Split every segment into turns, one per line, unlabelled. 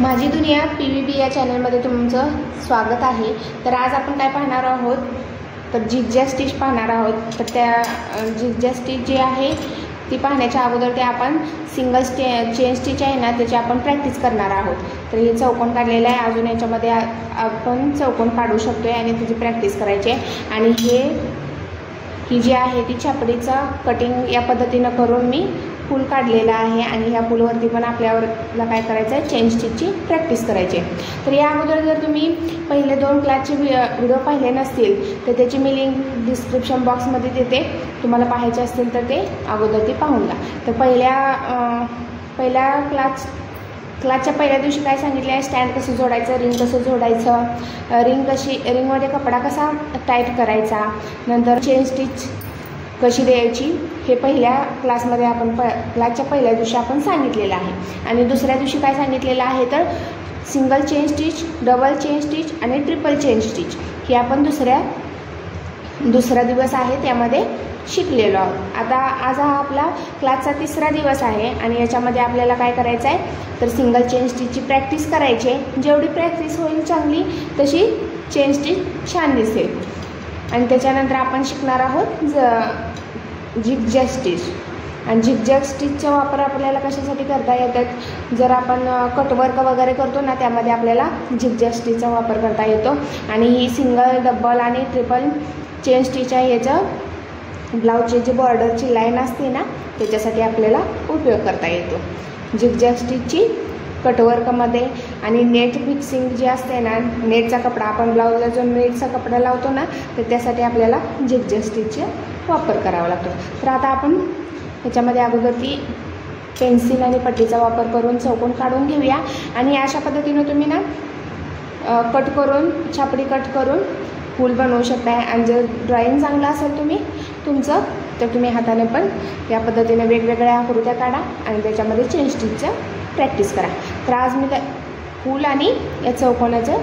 माझी दुनिया PVB या चॅनलमध्ये तुमचं स्वागत आहे। तर आज आपण काय पाहणार आहोत तर झिगझॅग स्टिच पाहणार आहोत। तर त्या झिगझॅग स्टिच जी आहे ती पाहण्याच्या अगोदर ते आपण सिंगल चेन स्टिच आहे ना त्याची आपण प्रॅक्टिस करणार आहोत। तर हे चौकोन काढलेलं आहे, अजून याच्यामध्ये आपण चौकोन काढू शकतोय आणि त्याची प्रॅक्टिस करायची आहे। आणि ही जी आहे ती छापडीचा कटिंग या पद्धतीनं करून मी फूल काढलेला आहे आणि ह्या फूलवरती पण आपल्याला काय करायचं आहे, चेन स्टिचची प्रॅक्टिस करायची आहे। तर या अगोदर जर तुम्ही पहिले 2 क्लासचे व्हिडिओ पाहिले नसतील तर त्याची मी लिंक डिस्क्रिप्शन बॉक्समध्ये देते, तुम्हाला पाहायचे असतील तर ते अगोदर ते पाहून घ्या। तर पहिल्या क्लासच्या पहिल्या दिवशी काय सांगितलं आहे, स्टँड कसं जोडायचं, रिंग कसं जोडायचं, रिंगमध्ये कपडा कसा टाईट करायचा, नंतर चेन स्टिच कशी द्यायची हे पहिल्या क्लासमध्ये आपण क्लासच्या पहिल्या दिवशी आपण सांगितलेलं आहे। आणि दुसऱ्या दिवशी काय सांगितलेलं आहे तर single chain stitch, double chain stitch आणि ट्रिपल चेन स्टिच हे आपण दुसरा दिवस आहे त्यामध्ये शिकलेलो आहोत। आता आज हा आपला क्लासचा 3रा दिवस आहे आणि याच्यामध्ये आपल्याला काय करायचं आहे तर सिंगल चेन स्टिचची प्रॅक्टिस करायची आहे। जेवढी प्रॅक्टिस होईल चांगली तशी चेन स्टिच छान दिसेल। आणि त्याच्यानंतर आपण शिकणार आहोत झिगझॅग स्टिच। आणि झिगझॅग स्टिचचा वापर आपल्याला कशासाठी करता येतात, जर आपण कटवर्क वगैरे करतो ना त्यामध्ये आपल्याला झिगझॅग स्टिचचा वापर करता येतो। आणि ही सिंगल, डबल आणि ट्रिपल चेन स्टिच आहे, याचं ब्लाऊजची जी बॉर्डरची लाईन असते ना त्याच्यासाठी आपल्याला उपयोग करता येतो। झिगझॅग स्टिचची कटवर्कमध्ये आणि नेट फिक्सिंग जी असते ना, नेटचा कपडा आपण ब्लाऊजला जो नेटचा कपडा लावतो ना तर त्यासाठी आपल्याला झिगझॅग स्टिचचा वापर करावा लागतो। तर आता आपण ह्याच्यामध्ये अगोदर ती पेन्सिल आणि पट्टीचा वापर करून चौकोन काढून घेऊया। आणि अशा पद्धतीनं तुम्ही ना कट करून छापडी कट करून फूल बनवू शकताय। आणि जर ड्रॉईंग चांगलं असेल तुमचं तर तुम्ही हाताने पण या पद्धतीने वेगवेगळ्या आकृत्या काढा आणि त्याच्यामध्ये चेन स्टिचचं प्रॅक्टिस करा। तर आज मी फूल आणि या चौकोनाचं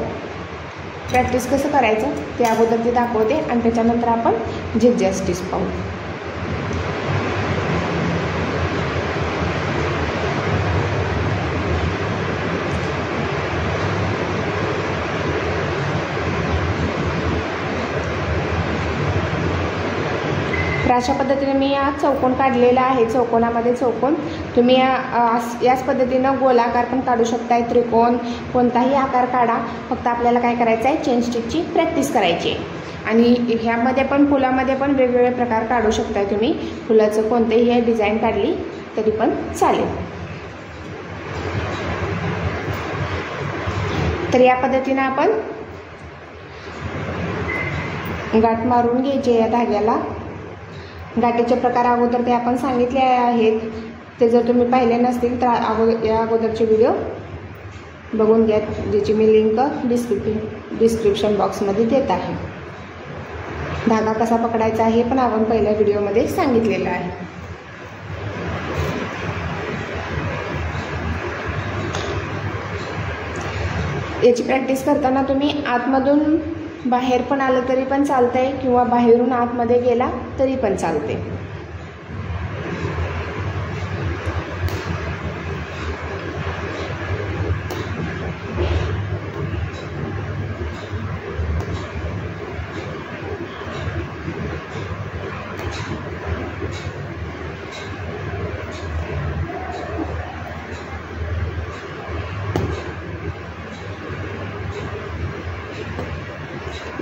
प्रॅक्टिस कसं करायचं ते अगोदर ते दाखवते आणि त्याच्यानंतर आपण झिगझॅग स्टिच पाहू। तर अशा पद्धतीने मी या चौकोन काढलेला आहे। चौकोनामध्ये चौकोन तुम्ही याच पद्धतीनं गोलाकार पण काढू शकताय, त्रिकोण कोणताही आकार काढा, फक्त आपल्याला काय करायचं आहे चेन स्टिचची प्रॅक्टिस करायची आहे। आणि ह्यामध्ये पण फुलामध्ये पण वेगवेगळे प्रकार काढू शकताय तुम्ही, फुलाचं कोणतेही डिझाईन काढली तरी पण चालेल। तर या पद्धतीनं आपण गाठ मारून घ्यायची या धाग्याला। गाठीचे प्रकार अगोदर ते आपण सांगितले आहेत, ते जर तुम्ही पाहिले नसतील तर या अगोदरचे व्हिडिओ बघून घ्या, ज्याची मी लिंक डिस्क्रिप्शन बॉक्समध्ये देत आहे। धागा कसा पकडायचा हे पण आपण पहिल्या व्हिडिओमध्ये सांगितलेलं आहे। याची प्रॅक्टिस करताना तुम्ही आतमधून बाहेर पण आलं तरी पण चालतंय किंवा बाहेरून आतमध्ये गेला तरी पण चालते।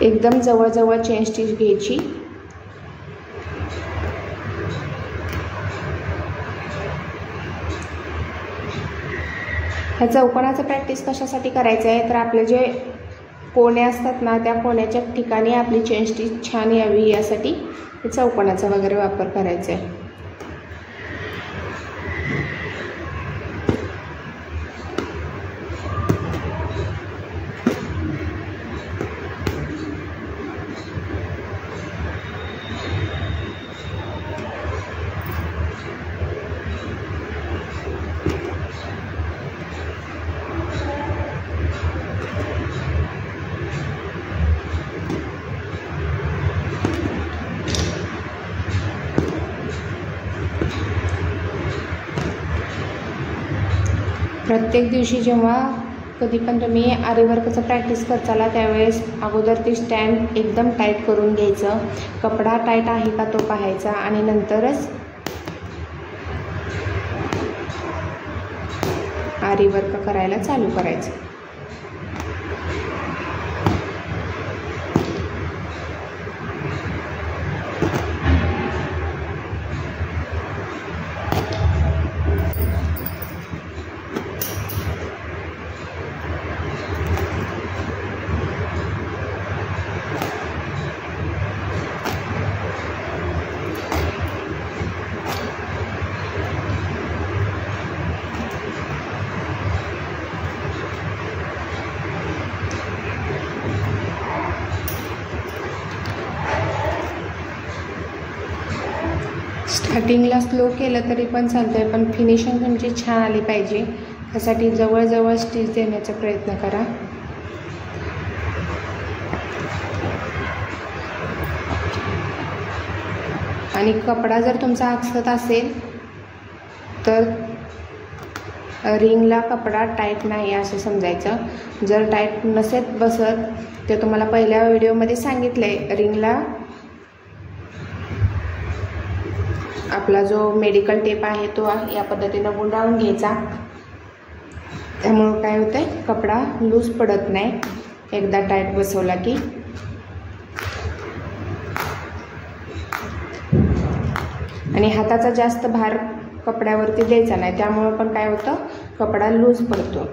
एकदम जवळ चेन स्टिच घ्यायची। ह्या चौकोनाचं प्रॅक्टिस कशासाठी करायचं आहे तर आपले जे कोणे असतात ना त्या कोण्याच्या ठिकाणी आपली चेन स्टिच छान यावी यासाठी चौकोनाचा वगैरे वापर करायचा आहे। प्रत्येक दिवशी जेव्हा कधी पण तुम्ही आरी वर्कचं प्रॅक्टिस करताला त्यावेळेस अगोदर ती स्टँड एकदम टाईट करून घ्यायचं, कपडा टाईट आहे का तो पाहायचा आणि नंतरच आरी वर्क करायला चालू करायचं. स्टार्टिंगला स्लो केलं तरी पण चालतंय, पण फिनिशिंग तुमची छान आली पाहिजे. त्यासाठी जवळजवळ स्टिच देण्याचा प्रयत्न करा. आणि कपडा जर तुमचा आकसत असेल तर रिंगला कपडा टाईट नाही असं समजायचं. जर टाईट नसेल बसत ते तुम्हाला पहिल्या व्हिडिओमध्ये सांगितलं आहे, रिंगला आपला जो मेडिकल टेप आहे तो या पद्धतीनं गुंडाळून घ्यायचा. त्यामुळं काय होतंय, कपडा लूज पडत नाही एकदा टाईट बसवला की. आणि हाताचा जास्त भार कपड्यावरती द्यायचा नाही, त्यामुळं पण काय होतं, कपडा लूज पडतो.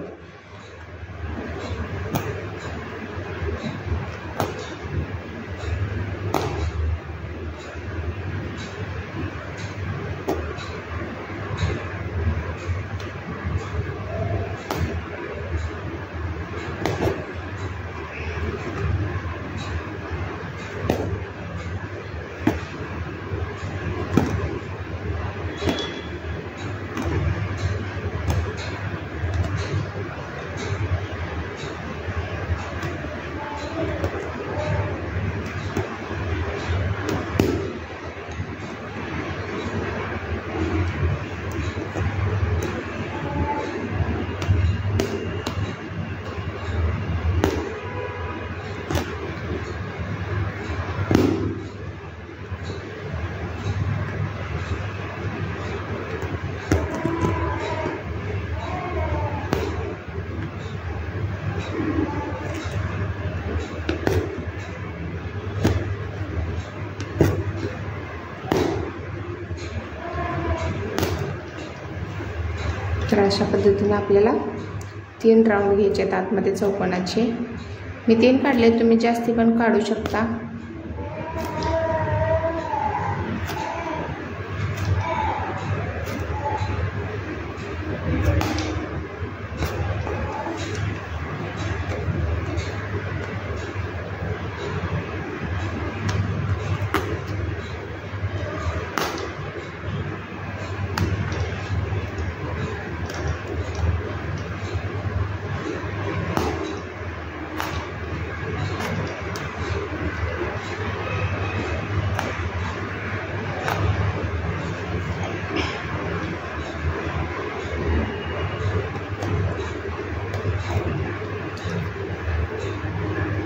तर अशा पद्धतीने आपल्याला 3 राऊंड घ्यायचे आहेत आतमध्ये चौकोनाचे. मी 3 काढले, तुम्ही जास्ती पण काढू शकता.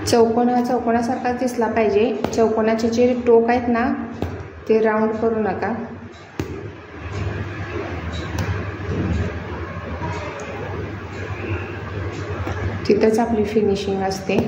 चौकोन हा चौकोनासारखाच दिसला पाहिजे. चौकोनाचे जे टोक आहेत ना ते राऊंड करू नका. तिथंच आपली फिनिशिंग असते.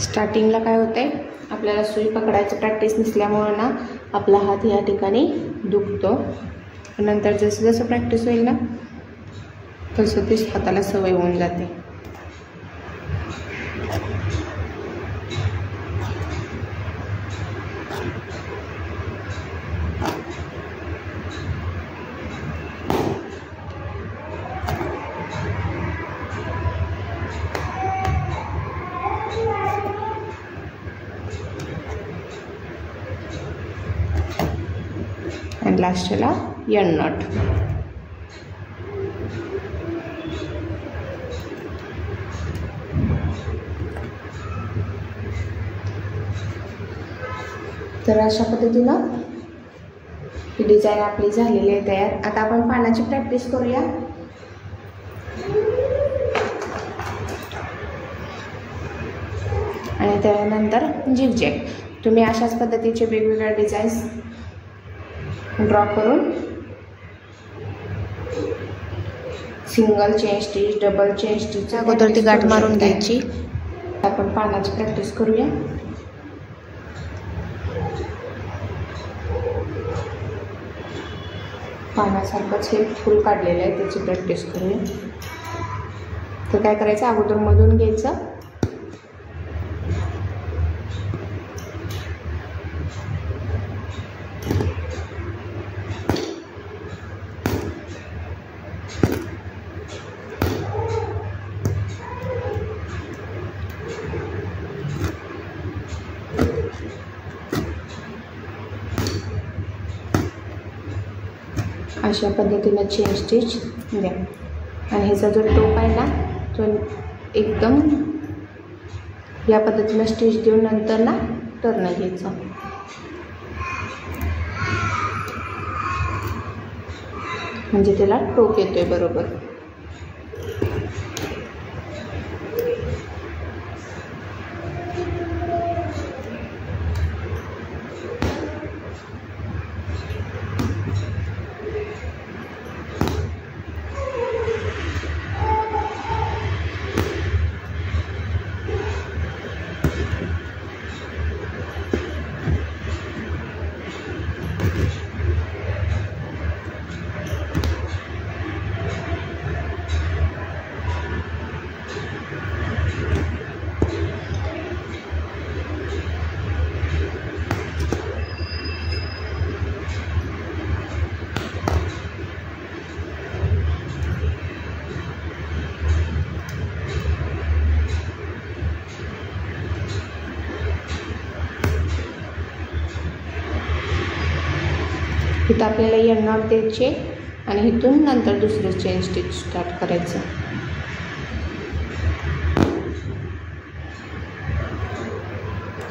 स्टार्टिंगला काय होतंय, आपल्याला सुई पकडायची प्रॅक्टिस नसल्यामुळं ना आपला हात या ठिकाणी दुखतो. नंतर जसं जसं प्रॅक्टिस होईल ना तसं तीच हाताला सवय होऊन जाते. आणि लास्टला एंड नॉट. तर अशा पद्धतीनं ही डिझाईन आपली झालेली आहे तयार. आता आपण पानाची प्रॅक्टिस करूया. आणि त्यानंतर झिगझॅग. तुम्ही अशाच पद्धतीचे वेगवेगळ्या डिझाईन्स ड्रॉ करून single chain stitch, double chain stitch अगोदर ती गाठ मारून घ्यायची. आपण पानाची प्रॅक्टिस करूया. पानासारखंच हे फूल काढलेलं आहे, त्याची प्रॅक्टिस करूया. तर काय करायचं, अगोदर मधून घ्यायचं, अशा पद्धतीनं चेन स्टिच द्या. आणि ह्याचा जो टोप आहे ना, तो एकदम या पद्धतीनं स्टिच देऊन नंतर ना टर्न घ्यायचं. म्हणजे त्याला टोप येतोय बरोबर. इथं आपल्याला एंड नॉट द्यायचे आणि इथून नंतर दुसरं चेन स्टिच स्टार्ट करायचं.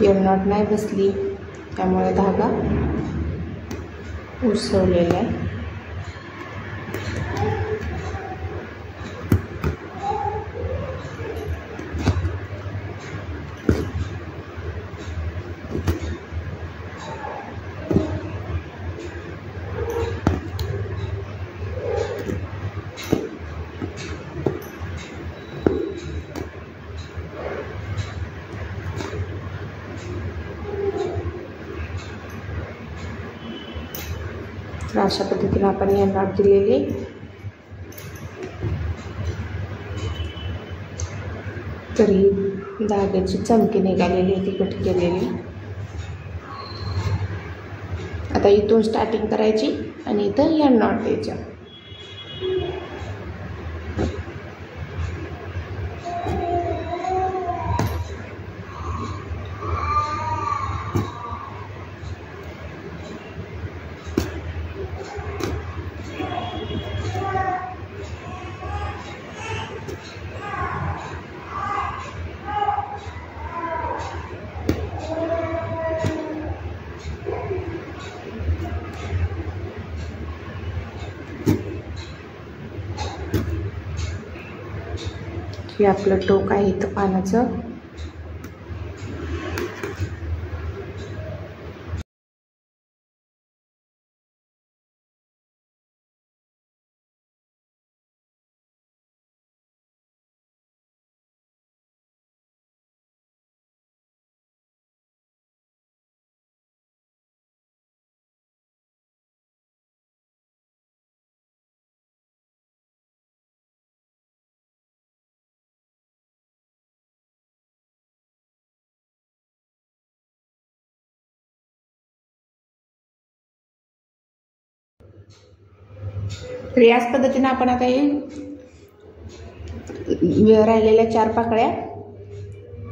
एंड नॉट नाही बसली त्यामुळे धागा उसवलेला आहे. तर अशा पद्धतीने आपण एंड नॉट दिलेली. तरी धाग्याची चमकी निघालेली ती कट केलेली. आता इथून स्टार्टिंग करायची आणि इथं एंड नॉट द्यायचं. हे आपलं टोक आहे इथं पानाचं. तर याच पद्धतीने आपण आता हे राहिलेल्या 4 पाकळ्या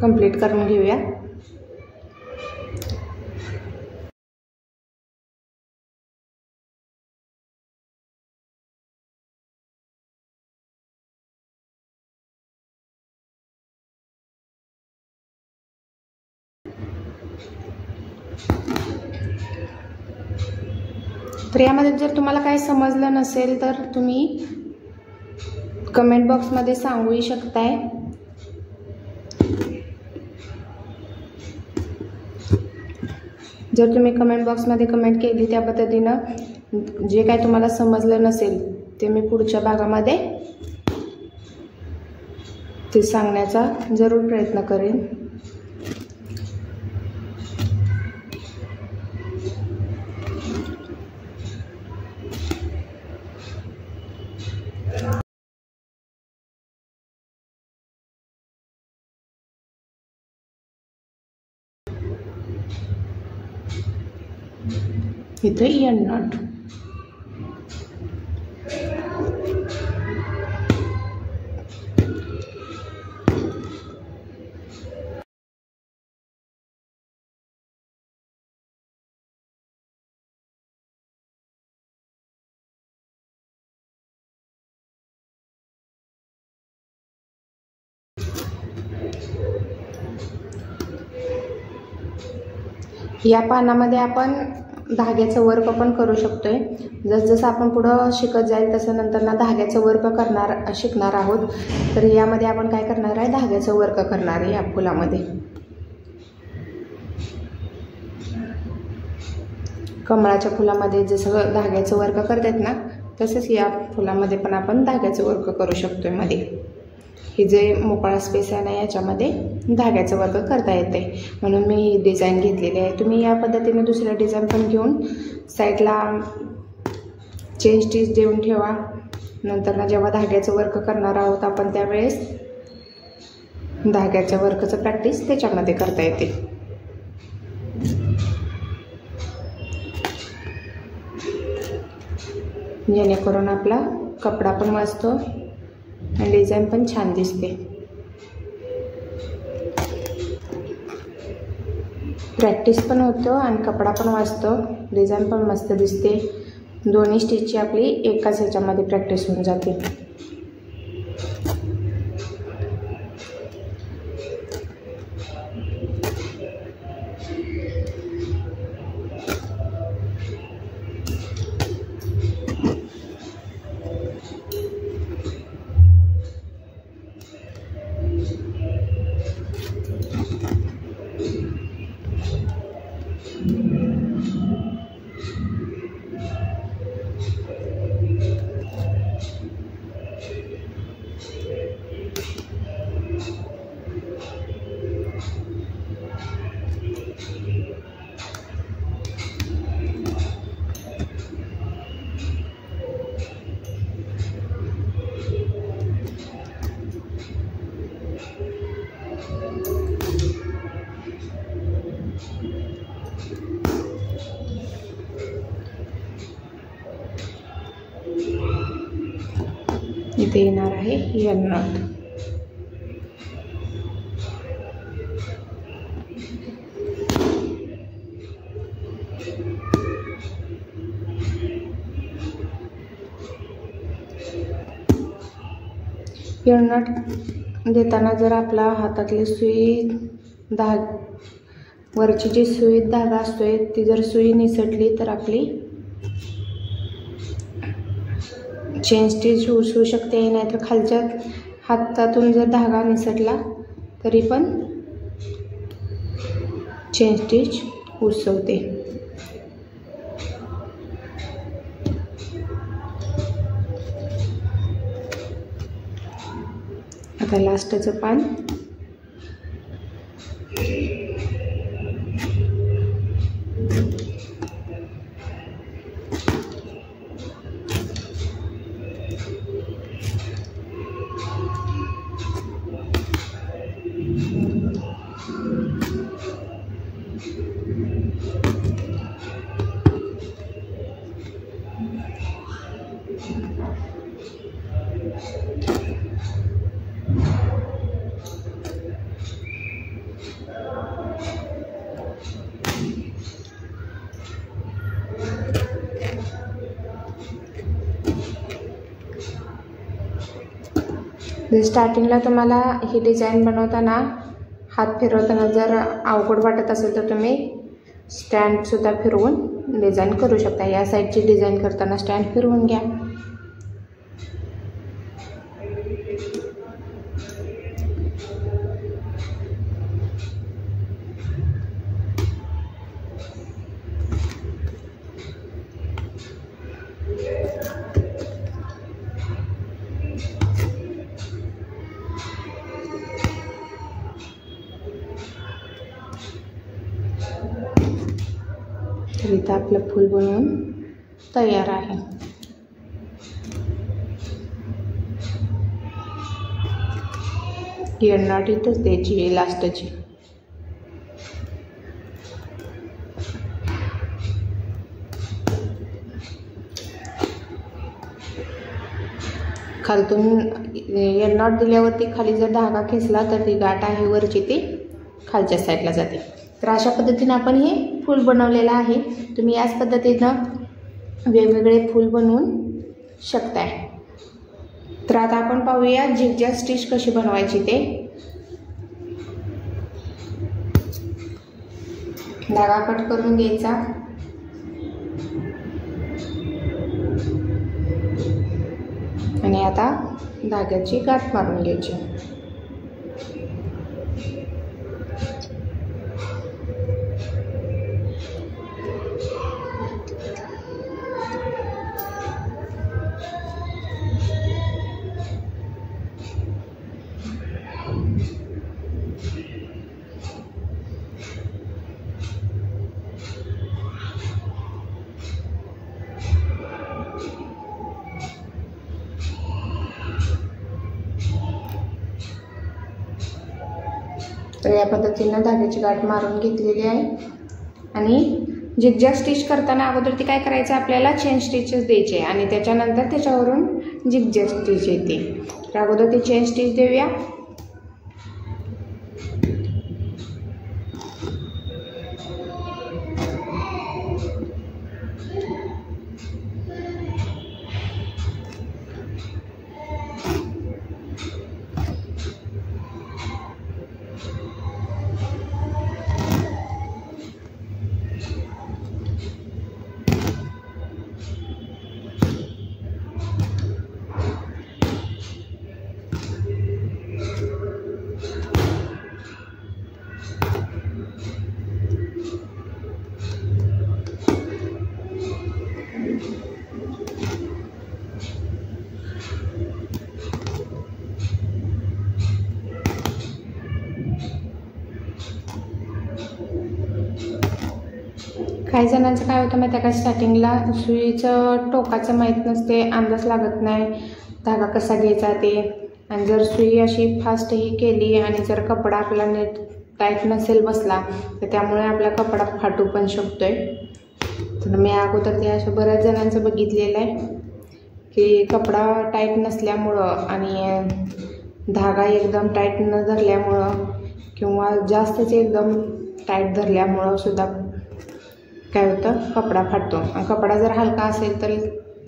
कंप्लीट करून घेऊया. तर यामध्ये जर तुम्हाला काही समजलं नसेल तर तुम्ही कमेंट बॉक्समध्ये सांगूही शकताय. जर तुम्ही कमेंट बॉक्समध्ये कमेंट केली त्या पद्धतीनं जे काय तुम्हाला समजलं नसेल ते मी पुढच्या भागामध्ये ते सांगण्याचा जरूर प्रयत्न करेन. इथे एंड नॉट. या पानामध्ये आपण धाग्याचं वर्क पण करू शकतोय. जसजसं आपण पुढं शिकत जाईल तसं नंतर ना धाग्याचं वर्क शिकणार आहोत. तर यामध्ये आपण काय करणार आहे, धाग्याचं वर्क करणार आहे या फुलामध्ये. कमळाच्या फुलामध्ये जसं धाग्याचं वर्क करतात ना तसंच या फुलामध्ये पण आपण धाग्याचं वर्क करू शकतोय. मध्ये हे जे मोकळा स्पेस आहे ना याच्यामध्ये धाग्याचं वर्क करता येते म्हणून मी ही डिझाईन घेतलेली आहे. तुम्ही या पद्धतीने दुसऱ्या डिझाईन पण घेऊन साईडला चेन स्टिच देऊन ठेवा. नंतर ना जेव्हा धाग्याचं वर्क करणार आहोत आपण त्यावेळेस धाग्याच्या वर्कचं प्रॅक्टिस त्याच्यामध्ये करता येते. जेणेकरून आपला कपडा पण वाचतो आणि डिझाईन पण छान दिसते. प्रॅक्टिस पण होतो आणि कपडा पण वाचतो, डिझाईन पण मस्त दिसते. दोन्ही स्टिचची आपली एकाच ह्याच्यामध्ये प्रॅक्टिस होऊन जाते. इथे येणार आहे एंड नॉट. एंड नॉट देताना जर आपला हातातली सुई वरची जी सुई धागा असतोय ती जर सुई निसटली तर आपली चेन स्टिच होऊ शकते. नाहीतर खालच्या हातातून जर धागा निसटला तरी पण चेन स्टिच उसवते. आता लास्टचं पान स्टार्टिंगला तुम्हाला ही डिझाईन बनवताना हात फिरवताना जर अवघड वाटत असेल तर तुम्ही स्टँडसुद्धा फिरवून डिझाईन करू शकता. या साईडची डिझाईन करताना स्टँड फिरवून घ्या. तर इथं आपलं फूल बनवून तयार आहे. एंड इथंच द्यायची लास्टची. खालतून एंड नॉट दिल्यावरती खाली जर धागा खेचला तर ती गाठ आहे वरची ती खालच्या साईडला जाते. तर अशा पद्धतीने आपण हे फूल बनवलेलं आहे. तुम्ही याच पद्धतीनं वेगवेगळे फूल बनवून शकताय. तर आता आपण पाहूया झिगझॅग स्टिच कशी बनवायची ते. धागा कट करून घ्यायचा आणि आता धाग्याची गाठ मारून घ्यायची. तर या पद्धतीनं धाग्याची गाठ मारून घेतलेली आहे. आणि झिगझॅग स्टिच करताना अगोदर ती काय करायचं आपल्याला चेन स्टिचेस द्यायचे आणि त्याच्यानंतर त्याच्यावरून झिगझॅग स्टिच येते. तर अगोदर ती चेन स्टिच देऊया. काही जणांचं काय होतं माहिती आहे का, स्टार्टिंगला सुईचं टोकाचं माहीत नसते, अंदाज लागत नाही धागा कसा घ्यायचा ते. आणि जर सुई अशी फास्ट ही केली आणि जर कपडा आपला नीट टाईट नसेल बसला तर त्यामुळे आपला कपडा फाटू पण शकतोय. तर मी अगोदर ते अशा बऱ्याच जणांचं बघितलेलं आहे की कपडा टाईट नसल्यामुळं आणि धागा एकदम टाईट न धरल्यामुळं किंवा जास्तच एकदम टाईट धरल्यामुळं सुद्धा काय होतं, कपडा फाटतो. आणि कपडा जर हलका असेल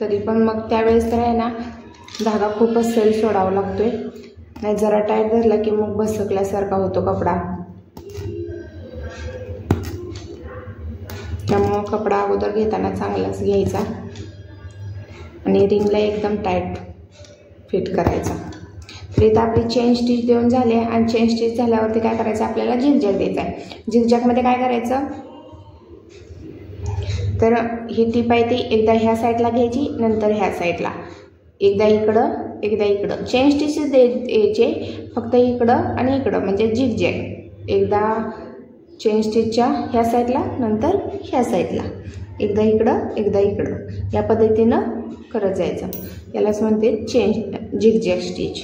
तरी पण मग त्यावेळेस तर आहे ना धागा खूपच सैल सोडावा लागतोय. नाही जरा टाईट धरला की मग बसकल्यासारखा होतो कपडा. त्यामुळं कपडा अगोदर घेताना चांगलाच घ्यायचा आणि रिंगला एकदम टाईट फिट करायचा. तर इथं आपली चेन स्टिच देऊन झाले आणि चेन स्टिच झाल्यावरती काय करायचं आपल्याला झिगझॅग द्यायचा आहे. झिगझॅगमध्ये काय करायचं तर ही टीप आहे ती एकदा ह्या साईडला घ्यायची नंतर ह्या साईडला, एकदा इकडं एकदा इकडं. चेन स्टिचेस द्यायचे फक्त इकडं आणि इकडं म्हणजे झिगझॅग. एकदा चेन स्टिचच्या ह्या साईडला नंतर ह्या साईडला, एकदा इकडं एकदा इकडं, या पद्धतीनं करत जायचं. यालाच म्हणते चेन झिगझॅग स्टिच.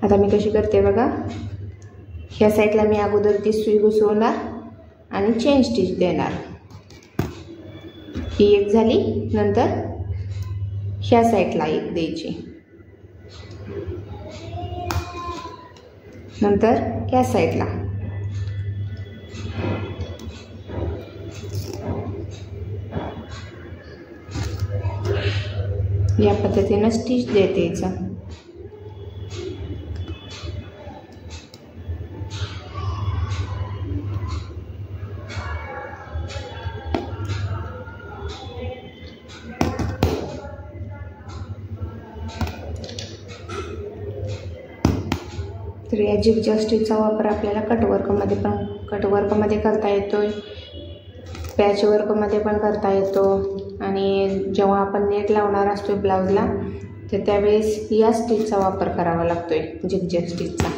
आता मी कशी करते बघा. ह्या साईडला मी अगोदर ती सुई घुसवणार आणि चेन स्टिच देणार. ही एक झाली, नंतर ह्या साईडला एक द्यायची, नंतर ह्या साईडला. या पद्धतीनं स्टिच देते याचं. तर या झिगझॅग स्टिचचा वापर आपल्याला कटवर्कमध्ये करता येतो, पॅचवर्कमध्ये पण करता येतो आणि जेव्हा आपण नेट लावणार असतो ब्लाऊजला तर त्यावेळेस या स्टिचचा वापर करावा लागतो आहे, झिगझॅग स्टिचचा.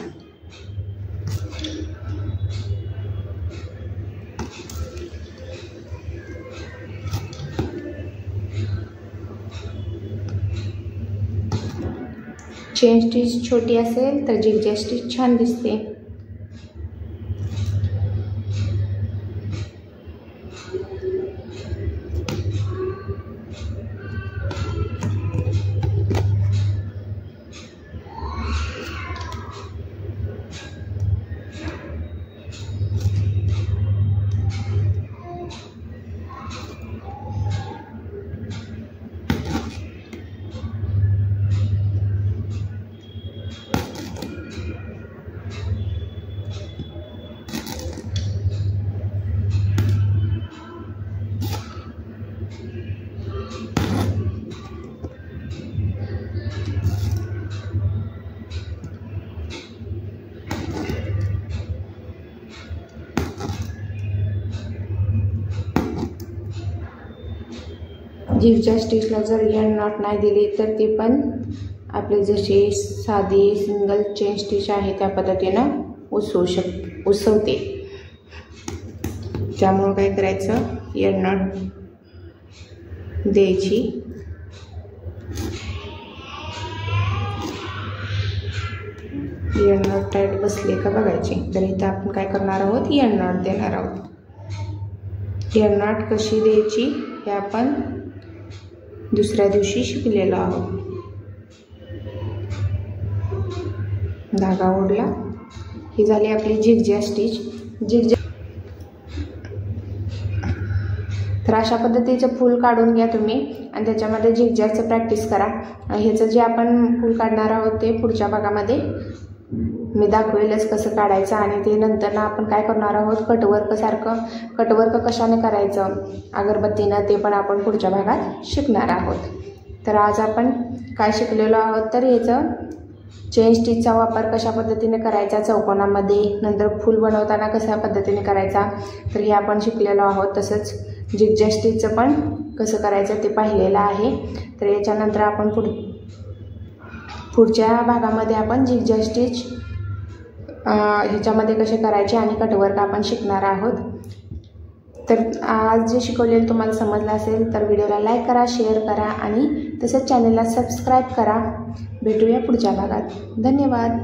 चेन स्टिच छोटी असेल तर झिगझॅग स्टिच छान दिसते. झिगझॅग स्टिचला जर एंड नॉट नाही दिली तर ती पण आपली जशी साधी सिंगल चेन स्टिच आहे त्या पद्धतीनं उसवते. त्यामुळे काय करायचं, एंड नॉट द्यायची. एंड नॉट टाईट बसले का बघायची. तर इथं आपण काय करणार आहोत, एंड नॉट देणार आहोत. एंड नॉट कशी द्यायची हे आपण दुसऱ्या दिवशी शिकलेलो आहोत. धागा ओढला, ही झाली आपली झिगझॅग स्टिच. तर अशा पद्धतीचं फूल काढून घ्या तुम्ही आणि त्याच्यामध्ये झिगझॅगचं प्रॅक्टिस करा. ह्याचं जे आपण फूल काढणार आहोत ते पुढच्या भागामध्ये मी दाखवेलच कसं काढायचं आणि ते नंतर आपण काय करणार आहोत, कटवर्क कशाने करायचं अगरबत्तीनं ते पण आपण पुढच्या भागात शिकणार आहोत. तर आज आपण काय शिकलेलो आहोत, तर ह्याचं चेन स्टिचचा वापर कशा पद्धतीने करायचा चौकोनामध्ये, नंतर फूल बनवताना कशा पद्धतीने करायचा तर हे आपण शिकलेलो आहोत. तसंच झिगझॅग स्टिचचं पण कसं करायचं ते पाहिलेलं आहे. तर याच्यानंतर आपण पुढच्या भागामध्ये आपण झिगझॅग स्टिच ह्याच्यामध्ये कसे करायचे आणि कटवर्क आपण शिकणार आहोत. तर आज जे शिकवलेलं तुम्हाला समजलं असेल तर व्हिडिओला लाईक करा, शेअर करा आणि तसंच चॅनलला सबस्क्राईब करा. भेटूया पुढच्या भागात. धन्यवाद.